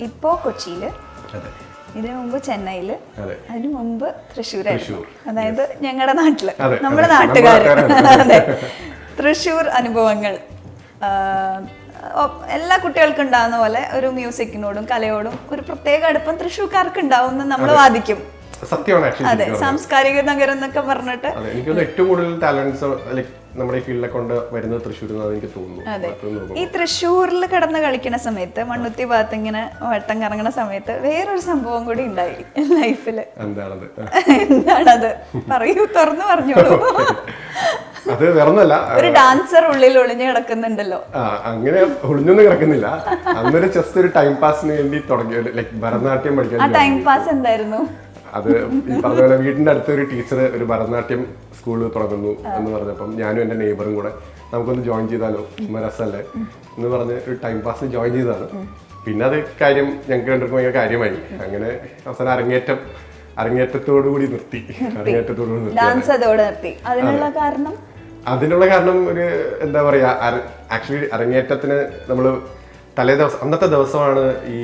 ഇപ്പോ കൊച്ചിയില്, ഇതിനു മുമ്പ് ചെന്നൈയില്, അതിനു മുമ്പ് തൃശ്ശൂരായിരുന്നു. അതായത് ഞങ്ങളുടെ നാട്ടില്, നമ്മുടെ നാട്ടുകാര്. അതെ, തൃശ്ശൂർ അനുഭവങ്ങൾ എല്ലാ കുട്ടികൾക്കും ഉണ്ടാകുന്ന പോലെ ഒരു മ്യൂസിക്കിനോടും കലയോടും ഒരു പ്രത്യേക അടുപ്പം തൃശ്ശൂർക്കാർക്ക് ഉണ്ടാവും എന്ന് നമ്മൾ വാദിക്കും. സത്യമാണ്. അതെ, സാംസ്കാരിക നഗരം എന്നൊക്കെ പറഞ്ഞിട്ട് എനിക്ക് ഏറ്റവും കൂടുതൽ ടാലന്റ്സ് നമ്മുടെ ഈ ഫീൽഡിലെ കൊണ്ട് വരുന്നത് തൃശ്ശൂർ എനിക്ക് തോന്നുന്നു. അതെ, ഈ തൃശ്ശൂരിൽ കിടന്ന് കളിക്കുന്ന സമയത്ത് മണ്ണുത്തി ഭാഗത്ത് ഇങ്ങനെ വട്ടം കറങ്ങുന്ന സമയത്ത് വേറൊരു സംഭവം കൂടി ഉണ്ടായി ലൈഫില്. എന്താണത്? പറയൂ, തുറന്നു പറഞ്ഞോളൂ. അത് വേറൊന്നല്ല, ഒരു ഡാൻസർ ഉള്ളിൽ ഒളിഞ്ഞു കിടക്കുന്നുണ്ടല്ലോ. അങ്ങനെ ഒളിഞ്ഞൊന്നും കിടക്കുന്നില്ല. അന്നൊരു ജസ്റ്റ് ഒരു ടൈം പാസിന് വേണ്ടി തുടങ്ങിയ ലൈക് ഭരതനാട്യം പഠിക്കാൻ. ആ ടൈം പാസ് എന്തായിരുന്നു? അത് ഈ പറഞ്ഞ പോലെ വീടിന്റെ അടുത്തൊരു ടീച്ചർ ഒരു ഭരതനാട്യം സ്കൂളിൽ തുടങ്ങുന്നു എന്ന് പറഞ്ഞപ്പം ഞാനും എൻ്റെ നെയ്ബറും കൂടെ നമുക്കൊന്ന് ജോയിൻ ചെയ്താലോ, രസമല്ലേ എന്ന് പറഞ്ഞ് ഒരു ടൈം പാസിന് ജോയിൻ ചെയ്തതാണ്. പിന്നെ അത് കാര്യം ഞങ്ങൾക്ക് രണ്ടുപേർക്കും ഭയങ്കര കാര്യമായി. അങ്ങനെ അവസാനം അരങ്ങേറ്റത്തോടു കൂടി നിർത്തി. ഡാൻസ് അതോടെ നിർത്തി. അതിനുള്ള കാരണം ഒരു എന്താ പറയാ, ആക്ച്വലി അരങ്ങേറ്റത്തിന് നമ്മള് തലേ ദിവസം, അന്നത്തെ ദിവസമാണ് ഈ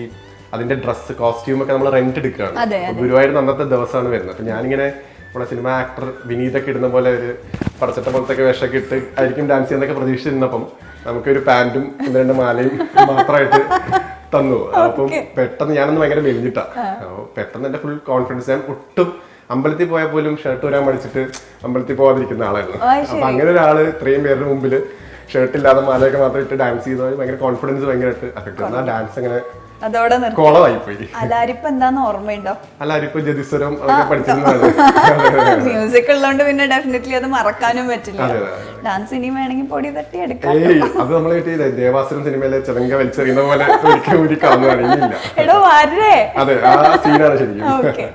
അതിന്റെ ഡ്രസ്സ് കോസ്റ്റ്യൂം ഒക്കെ നമ്മൾ റെന്റ് എടുക്കുകയാണ്. ഗുരുവായൂർ അന്നത്തെ ദിവസമാണ് വരുന്നത്. അപ്പൊ ഞാനിങ്ങനെ നമ്മുടെ സിനിമ ആക്ടർ വിനീതൊക്കെ ഇടുന്ന പോലെ ഒരു പടച്ചട്ട പോലത്തെ വേഷമൊക്കെ ഇട്ട് ആയിരിക്കും ഡാൻസ് ചെയ്യുന്നൊക്കെ പ്രതീക്ഷിച്ചിരുന്നപ്പം നമുക്കൊരു പാന്റും രണ്ട് മാലയും മാത്രമായിട്ട് തന്നു. അപ്പം പെട്ടെന്ന് ഞാനൊന്ന് ഭയങ്കര മെലിഞ്ഞിട്ടാ. അപ്പൊ പെട്ടെന്ന് എന്റെ ഫുൾ കോൺഫിഡൻസ്, ഞാൻ ഒട്ടും അമ്പലത്തിൽ പോയാൽ പോലും ഷർട്ട് വരാൻ പഠിച്ചിട്ട് അമ്പലത്തിൽ പോകാതിരിക്കുന്ന ആളായിരുന്നു. അപ്പൊ അങ്ങനെ ഒരാള് ഇത്രയും പേരുടെ മുമ്പിൽ ഷർട്ട് ഇല്ലാതെ മാലയൊക്കെ മാത്രം ഇട്ട് ഡാൻസ് ചെയ്തത് ഭയങ്കര കോൺഫിഡൻസ് ഭയങ്കരമായിട്ട് അഫക്ട് ചെയ്തു. ആ ഡാൻസ് അങ്ങനെ അതോടെ കോളമായിപ്പോയി. അലാരിപ്പ് എന്താന്ന് ഓർമ്മയുണ്ടോ? അലാരിപ്പ് ജതിസ്വരം അതൊക്കെ പഠിച്ചിരുന്നതാണ്. മ്യൂസിക് ഉള്ളതുകൊണ്ട് പിന്നെ ഡെഫിനറ്റ്ലി അത് മറക്കാനും പറ്റില്ല. ഡാൻസ് ഇനി വേണമെങ്കിൽ പൊടി തട്ടി എടുക്കാം. അത് നമ്മൾ ദേവാസുരം സിനിമയിലെ ചെലങ്ക വലിച്ചെറിയുന്ന പോലെ ഒരിക്കലും കളഞ്ഞു. എടോ വരേ. അതെ, ആ സീനാണ് ശരിക്കും.